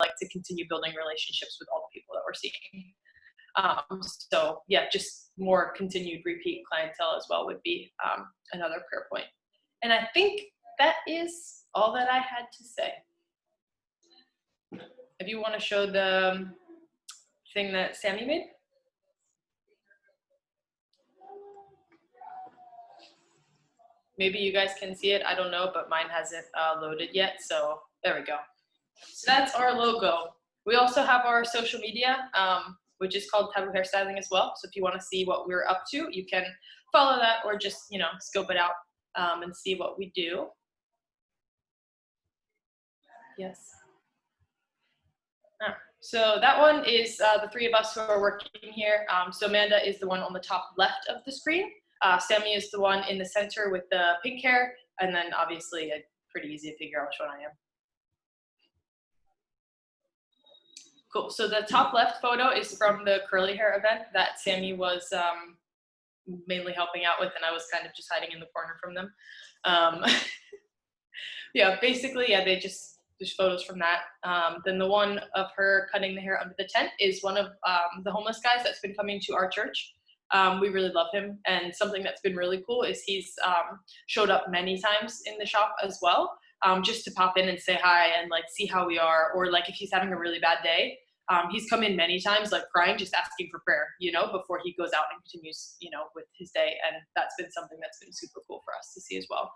like to continue building relationships with all the people that we're seeing. So yeah, just more continued repeat clientele as well would be another prayer point. And I think that is all that I had to say. If you want to show the thing that Sammy made. Maybe you guys can see it, I don't know, but mine hasn't loaded yet, so there we go. So that's our logo. We also have our social media, which is called Taboo Hairstyling as well. So if you want to see what we're up to, you can follow that or just, you know, scope it out and see what we do. Yes. So that one is the three of us who are working here. So Amanda is the one on the top left of the screen. Sammy is the one in the center with the pink hair. And then obviously pretty easy to figure out which one I am. Cool, so the top left photo is from the curly hair event that Sammy was mainly helping out with, and I was kind of just hiding in the corner from them. Yeah, basically, yeah, there's photos from that. Then the one of her cutting the hair under the tent is one of the homeless guys that's been coming to our church. We really love him, and something that's been really cool is he's showed up many times in the shop as well, just to pop in and say hi and like see how we are, or like if he's having a really bad day. He's come in many times like crying, just asking for prayer, you know, before he goes out and continues, you know, with his day, and that's been something that's been super cool for us to see as well.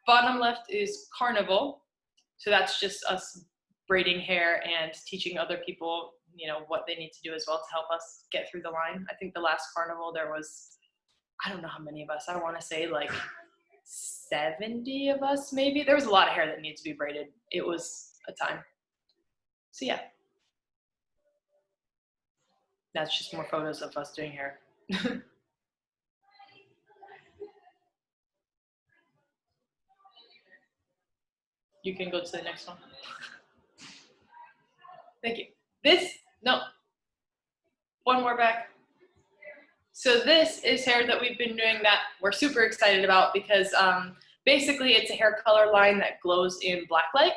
Bottom left is Carnival, so that's just us braiding hair and teaching other people, you know, what they need to do as well to help us get through the line. I think the last carnival there was, I don't know how many of us, I want to say like 70 of us maybe. There was a lot of hair that needed to be braided. It was a time. So yeah, that's just more photos of us doing hair. You can go to the next one. Thank you. One more back. So this is hair that we've been doing that we're super excited about because basically it's a hair color line that glows in black light.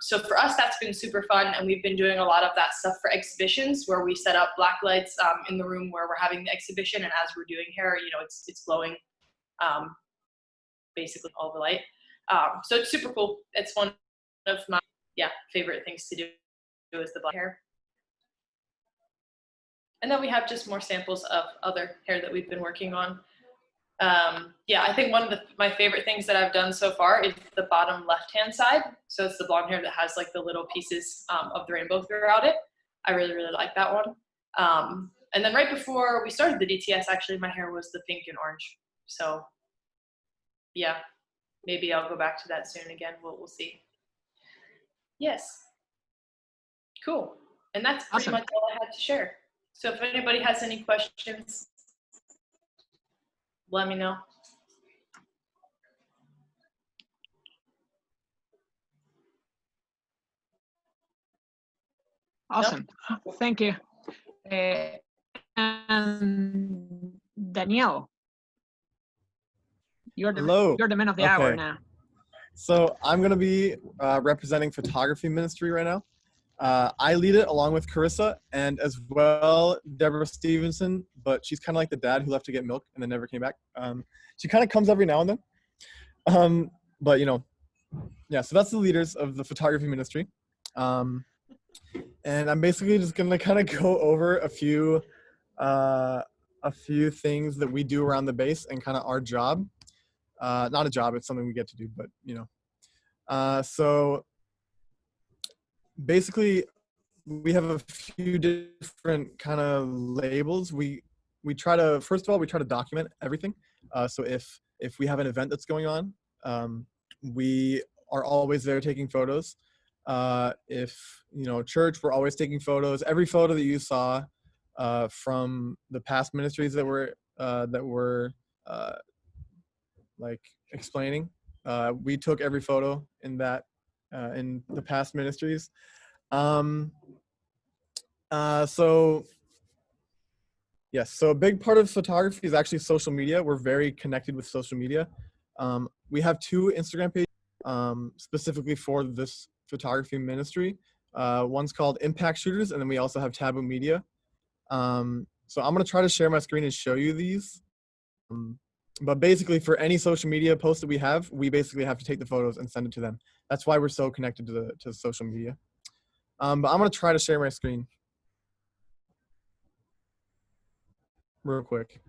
So for us, that's been super fun, and we've been doing a lot of that stuff for exhibitions where we set up black lights in the room where we're having the exhibition, and as we're doing hair, you know, it's glowing basically all the light. So it's super cool. It's one of my favorite things to do is the black hair. And then we have just more samples of other hair that we've been working on. I think one of my favorite things that I've done so far is the bottom left-hand side. So it's the blonde hair that has like the little pieces of the rainbow throughout it. I really, really like that one. And then right before we started the DTS, actually, my hair was the pink and orange. So yeah, maybe I'll go back to that soon again. We'll see. Yes. Cool. And that's pretty much all I had to share. So if anybody has any questions, let me know. Awesome. Nope. Thank you. And Danielle, you're the man of the hour now. So I'm going to be representing photography ministry right now. I lead it along with Carissa and as well Deborah Stevenson, but she's kind of like the dad who left to get milk and then never came back. She kind of comes every now and then. But, you know, yeah, so that's the leaders of the photography ministry. And I'm basically just going to kind of go over a few things that we do around the base and kind of our job. Not a job, it's something we get to do, but, you know. So basically, we have a few different kind of labels. We try to, first of all, we try to document everything. So if we have an event that's going on, we are always there taking photos. If, you know, church, we're always taking photos. Every photo that you saw from the past ministries that were like explaining, we took every photo in that in the past ministries. So yes, so a big part of photography is actually social media. We're very connected with social media. We have 2 Instagram pages specifically for this photography ministry. One's called Impact Shooters, and then we also have Taboo Media. So I'm going to try to share my screen and show you these. But basically, for any social media post that we basically have to take the photos and send it to them. That's why we're so connected to social media. But I'm going to try to share my screen real quick.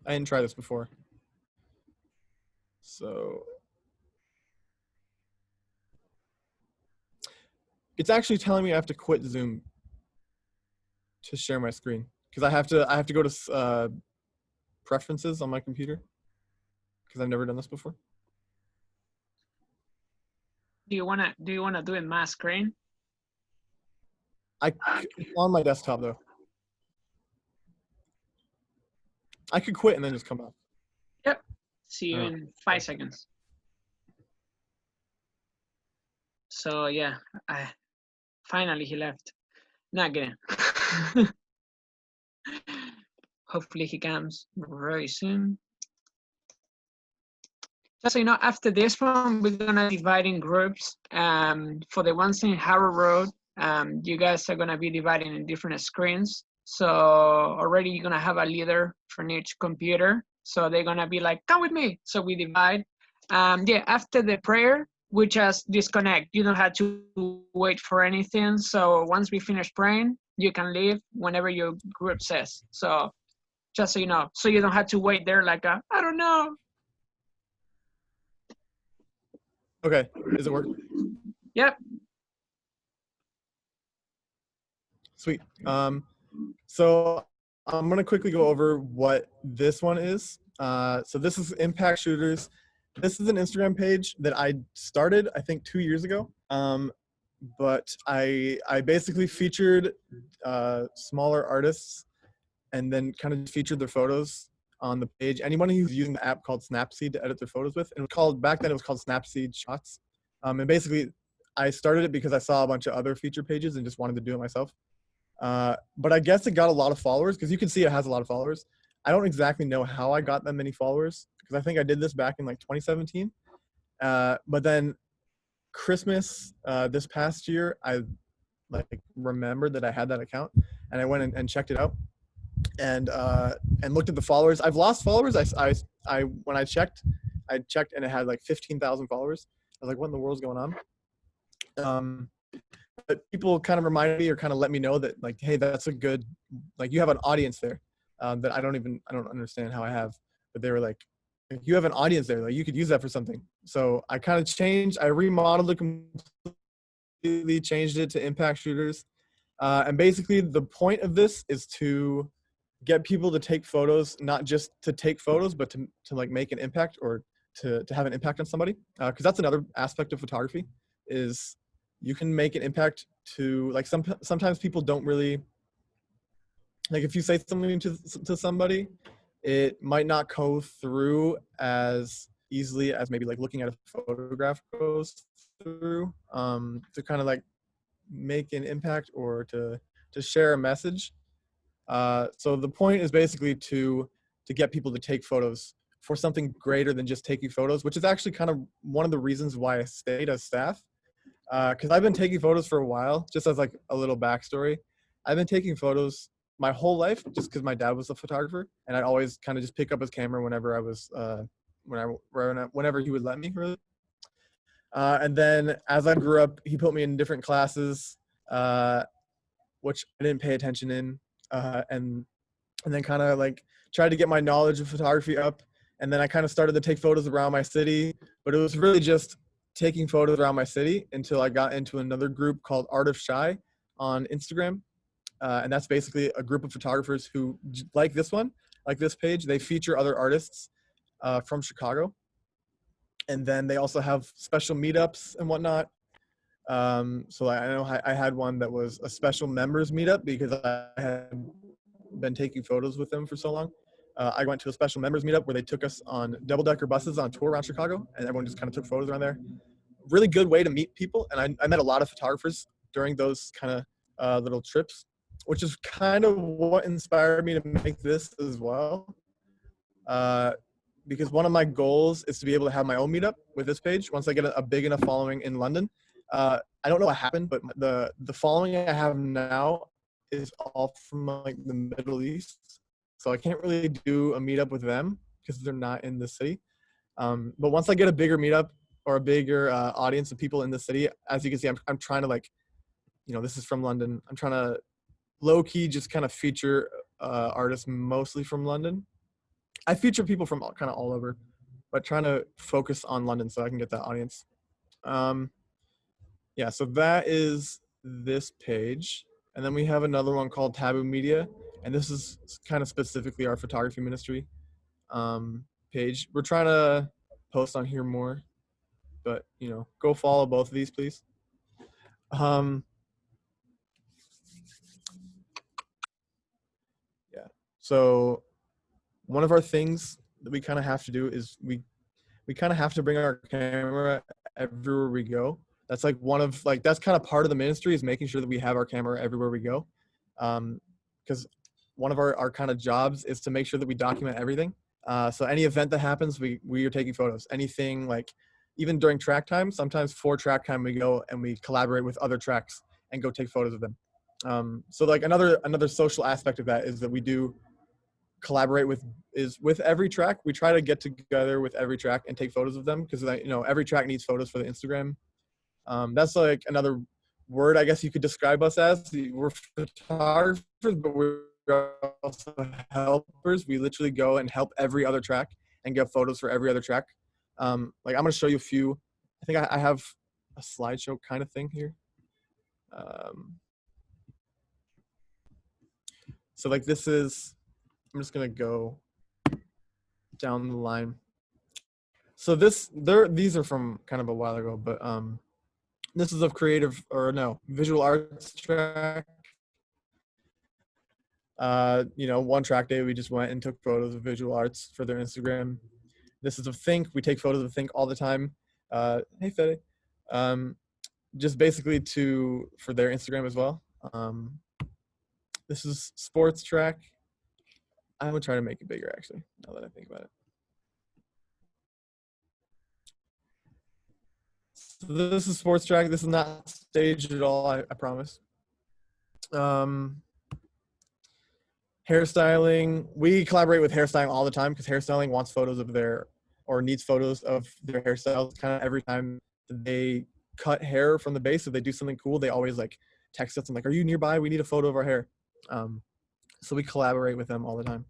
I didn't try this before. So it's actually telling me I have to quit Zoom to share my screen because I have to go to preferences on my computer because I've never done this before. Do you wanna do it mass screen? On my desktop though. I could quit and then just come back. Yep. See you in 5 seconds. So yeah, finally he left. Not kidding. Hopefully he comes very soon. Just so you know, after this one, we're gonna divide in groups. For the ones in Harrow Road, you guys are gonna be dividing in different screens. So already you're gonna have a leader from each computer. So they're gonna be like, come with me. So we divide. Yeah, after the prayer, we just disconnect. You don't have to wait for anything. So once we finish praying, you can leave whenever your group says. So just so you know, so you don't have to wait there like, I don't know. Okay, is it working? Yep. Sweet. So I'm gonna quickly go over what this one is. So this is Impact Shooters. This is an Instagram page that I started, I think, 2 years ago. But I basically featured smaller artists and then kind of featured their photos on the page. Anybody who's using the app called Snapseed to edit their photos with, and back then it was called Snapseed Shots. And basically, I started it because I saw a bunch of other feature pages and just wanted to do it myself. But I guess it got a lot of followers because you can see it has a lot of followers. I don't exactly know how I got that many followers because I think I did this back in like 2017. But then Christmas this past year, I like remembered that I had that account and I went and checked it out and looked at the followers. I've lost followers. When I checked and it had like 15,000 followers. I was like, what in the world's going on? But people kind of reminded me or kind of let me know that like, hey, that's a good, like you have an audience there that I don't understand how I have, but they were like, you have an audience there, like you could use that for something. So I kind of I remodeled it completely, changed it to Impact Shooters. And basically the point of this is to get people to take photos, not just to take photos, but to like make an impact or to have an impact on somebody. Cause that's another aspect of photography is you can make an impact to like sometimes people don't really, like if you say something to somebody, it might not go through as easily as maybe like looking at a photograph goes through to kind of like make an impact or to share a message. So the point is basically to get people to take photos for something greater than just taking photos, which is actually kind of one of the reasons why I stayed as staff. Because I've been taking photos for a while, just as like a little backstory. I've been taking photos my whole life just because my dad was a photographer, and I'd always kind of just pick up his camera whenever I was, whenever he would let me, really. And then as I grew up, he put me in different classes, which I didn't pay attention in, and then kind of like tried to get my knowledge of photography up. And then I kind of started to take photos around my city, but it was really just taking photos around my city until I got into another group called Art of Shy on Instagram. And that's basically a group of photographers who, like this one, like this page, they feature other artists from Chicago. And then they also have special meetups and whatnot. So I know I had one that was a special members meetup because I had been taking photos with them for so long. I went to a special members meetup where they took us on double-decker buses on a tour around Chicago, and everyone just kind of took photos around there. Really good way to meet people, and I met a lot of photographers during those kind of little trips, which is kind of what inspired me to make this as well. because one of my goals is to be able to have my own meetup with this page once I get a big enough following in London. I don't know what happened, but the following I have now is all from like the Middle East, so I can't really do a meetup with them because they're not in the city. But once I get a bigger meetup or a bigger audience of people in the city, as you can see, I'm trying to like, this is from London. I'm trying to low key just kind of feature artists mostly from London. I feature people from kind of all over, but trying to focus on London so I can get that audience. Yeah, so that is this page. And then we have another one called Taboo Media. And this is kind of specifically our photography ministry page. We're trying to post on here more, but go follow both of these, please. Yeah, so one of our things that we kind of have to do is we kind of have to bring our camera everywhere we go. That's like that's kind of part of the ministry, is making sure that we have our camera everywhere we go. Because one of our kind of jobs is to make sure that we document everything. So any event that happens, we are taking photos. Anything, like even during track time, sometimes for track time we go and we collaborate with other tracks and go take photos of them. So like another social aspect of that is that we do collaborate with every track. We try to get together with every track and take photos of them, because every track needs photos for the Instagram. That's like another word I guess you could describe us as. We're photographers, but we're also helpers. We literally go and help every other track and get photos for every other track. Like I'm going to show you a few. I think I have a slideshow kind of thing here. So like this is, I'm just going to go down the line. So these are from kind of a while ago, but this is of visual arts track. One track day we just went and took photos of visual arts for their Instagram. This is of Think. We take photos of Think all the time. Hey Fede. Just basically for their Instagram as well. This is sports track. I would try to make it bigger actually, now that I think about it. So this is sports track. This is not staged at all, I promise. Hairstyling. We collaborate with hairstyling all the time because hairstyling wants photos of needs photos of their hairstyles kind of every time they cut hair from the base. If they do something cool, they always like text us and like, are you nearby? We need a photo of our hair. So we collaborate with them all the time.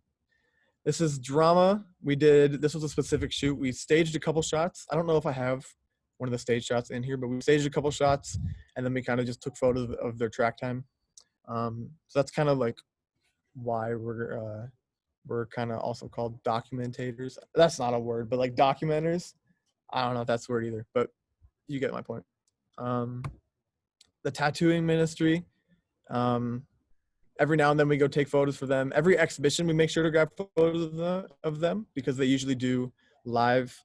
This is drama. This was a specific shoot. We staged a couple shots. I don't know if I have one of the stage shots in here, but we staged a couple shots and then we kind of just took photos of their track time. So that's kind of like why we're kind of also called documentators. That's not a word, but like documenters. I don't know if that's a word either, but you get my point. The tattooing ministry. Every now and then we go take photos for them. Every exhibition we make sure to grab photos of them because they usually do live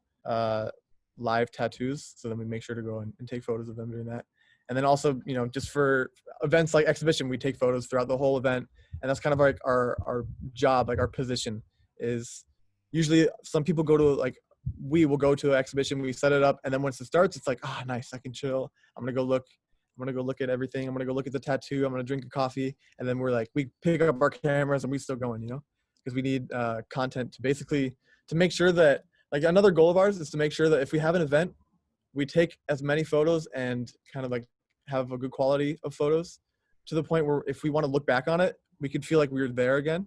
tattoos. So then we make sure to go and take photos of them doing that. And then also, just for events like exhibition, we take photos throughout the whole event. And that's kind of like our job, like our position is usually some people we will go to an exhibition, we set it up. And then once it starts, it's like, nice, I can chill. I'm going to go look at everything. I'm going to go look at the tattoo. I'm going to drink a coffee. And then we pick up our cameras and we still going, because we need content to make sure that, like, another goal of ours is to make sure that if we have an event, we take as many photos and kind of like have a good quality of photos to the point where if we want to look back on it, we could feel like we were there again.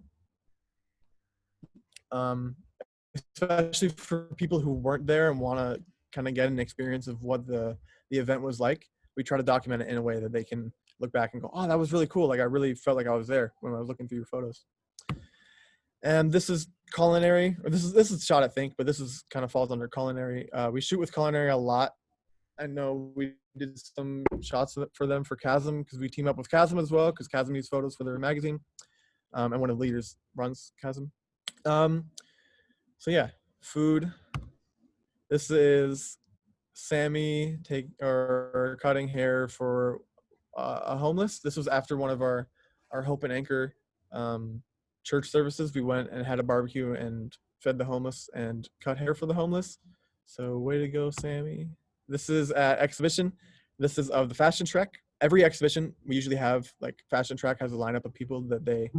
Especially for people who weren't there and want to kind of get an experience of what the event was like. We try to document it in a way that they can look back and go, oh, that was really cool. Like I really felt like I was there when I was looking through your photos. And this is culinary, or this is shot at Think, but this is kind of falls under culinary. We shoot with culinary a lot. I know we did some shots for them for Chasm because we team up with Chasm as well because Chasm needs photos for their magazine. And one of the leaders runs Chasm. So yeah, food. This is Sammy cutting hair for a homeless. This was after one of our Hope and Anchor church services. We went and had a barbecue and fed the homeless and cut hair for the homeless. So way to go, Sammy. This is at exhibition. This is of the fashion trek. Every exhibition, we usually have like fashion track has a lineup of people that they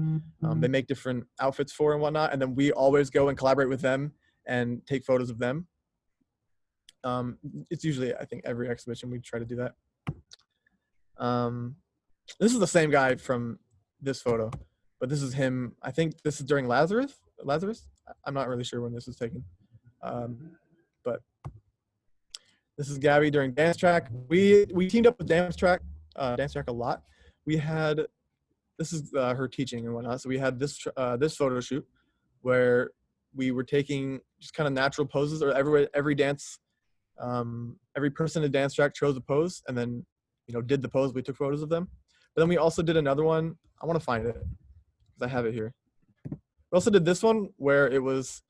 make different outfits for and whatnot. And then we always go and collaborate with them and take photos of them. It's usually, I think, every exhibition we try to do that. This is the same guy from this photo, but this is him. I think this is during Lazarus. I'm not really sure when this was taken. But this is Gabby during dance track. We teamed up with dance track a lot. We had, this is her teaching and whatnot. So we had this photo shoot where we were taking just kind of natural poses, or every dance, every person in dance track chose a pose and then, did the pose. We took photos of them. But then we also did another one. I want to find it because I have it here. We also did this one where it was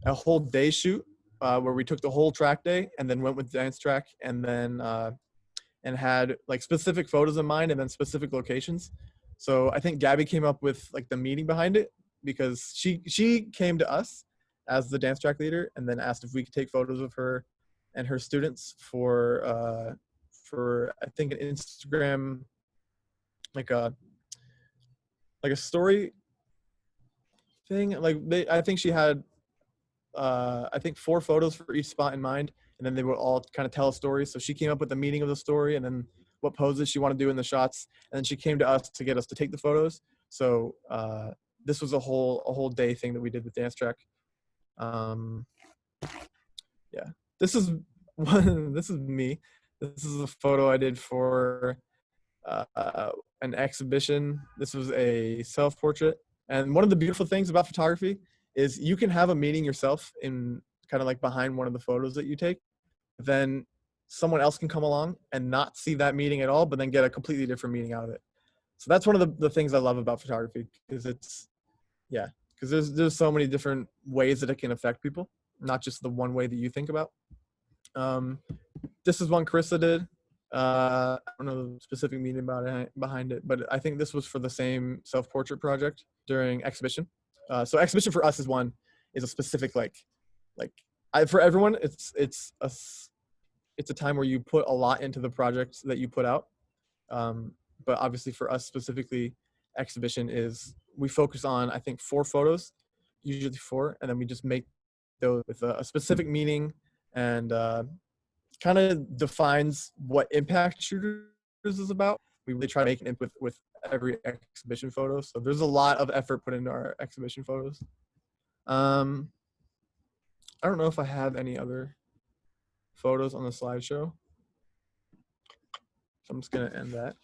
a whole day shoot where we took the whole track day and then went with dance track and then and had like specific photos in mind and then specific locations. So I think Gabby came up with like the meaning behind it because she came to us as the dance track leader and then asked if we could take photos of her and her students for I think an Instagram, like a story thing. I think she had I think 4 photos for each spot in mind, and then they would all kind of tell a story. So she came up with the meaning of the story and then what poses she wanted to do in the shots, and then she came to us to get us to take the photos. So this was a whole day thing that we did with dance track. Yeah, this is me. This is a photo I did for an exhibition. This was a self-portrait. And one of the beautiful things about photography is you can have a meaning yourself in kind of like behind one of the photos that you take. Then someone else can come along and not see that meaning at all, but then get a completely different meaning out of it. So that's one of the things I love about photography, because there's so many different ways that it can affect people, not just the one way that you think about. This is one Carissa did. I don't know the specific meaning behind it, but I think this was for the same self-portrait project during exhibition. So exhibition for us is a specific for everyone. It's a time where you put a lot into the project that you put out. But obviously for us specifically, exhibition is we focus on I think 4 photos, usually 4, and then we just make those with a specific meaning and kind of defines what impact shooters is about. We really try to make an input with every exhibition photo. So there's a lot of effort put into our exhibition photos. I don't know if I have any other photos on the slideshow. So I'm just gonna end that.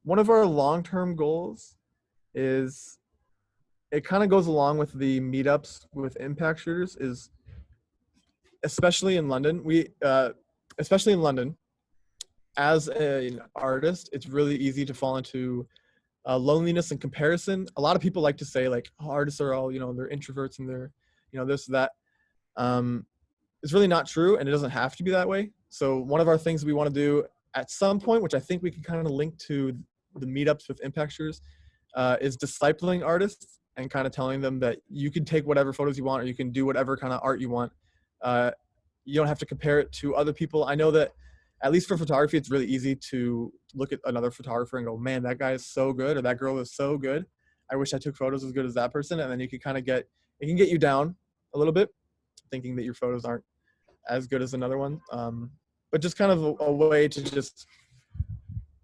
One of our long-term goals is, it kind of goes along with the meetups with impact shooters, is especially in London, as an artist, it's really easy to fall into loneliness and comparison. A lot of people like to say like, oh, artists are all, they're introverts and they're, this, that. It's really not true, and it doesn't have to be that way. So one of our things we want to do at some point, which I think we can kind of link to the meetups with impact shooters, is discipling artists and kind of telling them that you can take whatever photos you want, or you can do whatever kind of art you want. You don't have to compare it to other people. I know that at least for photography, it's really easy to look at another photographer and go, man, that guy is so good, or that girl is so good. I wish I took photos as good as that person. And then you can kind of it can get you down a little bit, thinking that your photos aren't as good as another one. But just kind of a way to just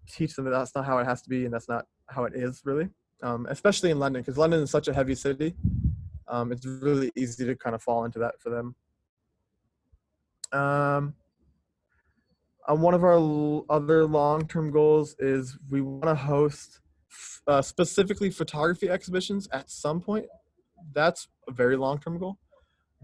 teach them that that's not how it has to be, and that's not how it is really. Especially in London, because London is such a heavy city. It's really easy to kind of fall into that for them. One of our other long-term goals is we want to host specifically photography exhibitions at some point. That's a very long-term goal,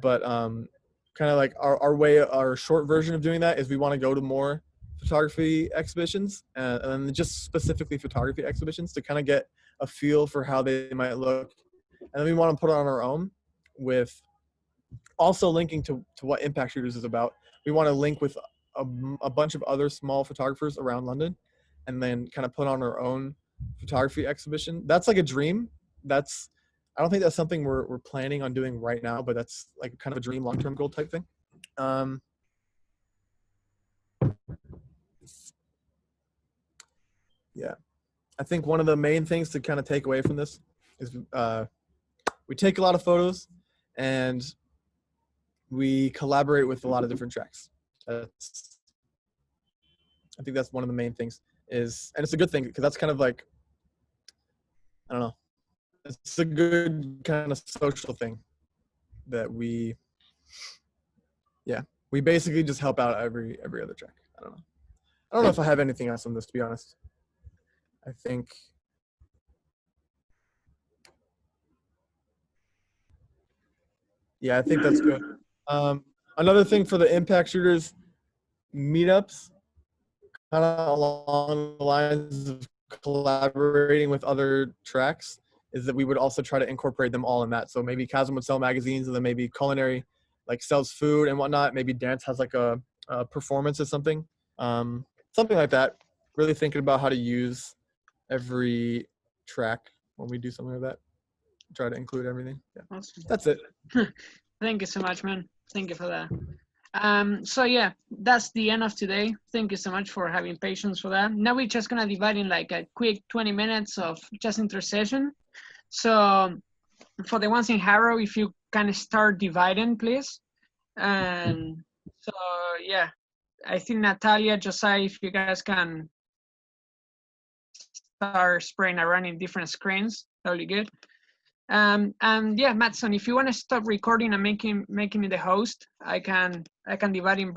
but kind of like our short version of doing that is we want to go to more photography exhibitions and just specifically photography exhibitions to kind of get a feel for how they might look. And then we want to put it on our own, with also linking to what Impact Shooters is about. We want to link with a bunch of other small photographers around London, and then kind of put on our own photography exhibition. That's like a dream. I don't think that's something we're planning on doing right now, but that's like kind of a dream long-term goal type thing. Yeah, I think one of the main things to kind of take away from this is we take a lot of photos and we collaborate with a lot of different tracks. I think that's one of the main things and it's a good thing because that's kind of like, I don't know, it's a good kind of social thing that we basically just help out every other track. I don't know if I have anything else on this, to be honest. I think that's good. Another thing for the impact shooters meetups, kind of along the lines of collaborating with other tracks, is that we would also try to incorporate them all in that. So maybe Chasm would sell magazines, and then maybe Culinary like sells food and whatnot. Maybe Dance has like a performance or something, something like that. Really thinking about how to use every track when we do something like that. Try to include everything. Yeah, Awesome. that's it. Thank you so much, man. Thank you for that. So yeah, that's the end of today. Thank you so much for having patience for that. Now we're just gonna divide in like a quick 20 minutes of just intercession. So for the ones in Harrow, if you can start dividing, please. And so yeah, I think Natalia, Josiah, if you guys can start spraying around in different screens, that would be good. And yeah, Matson, if you want to stop recording and making me the host, I can divide in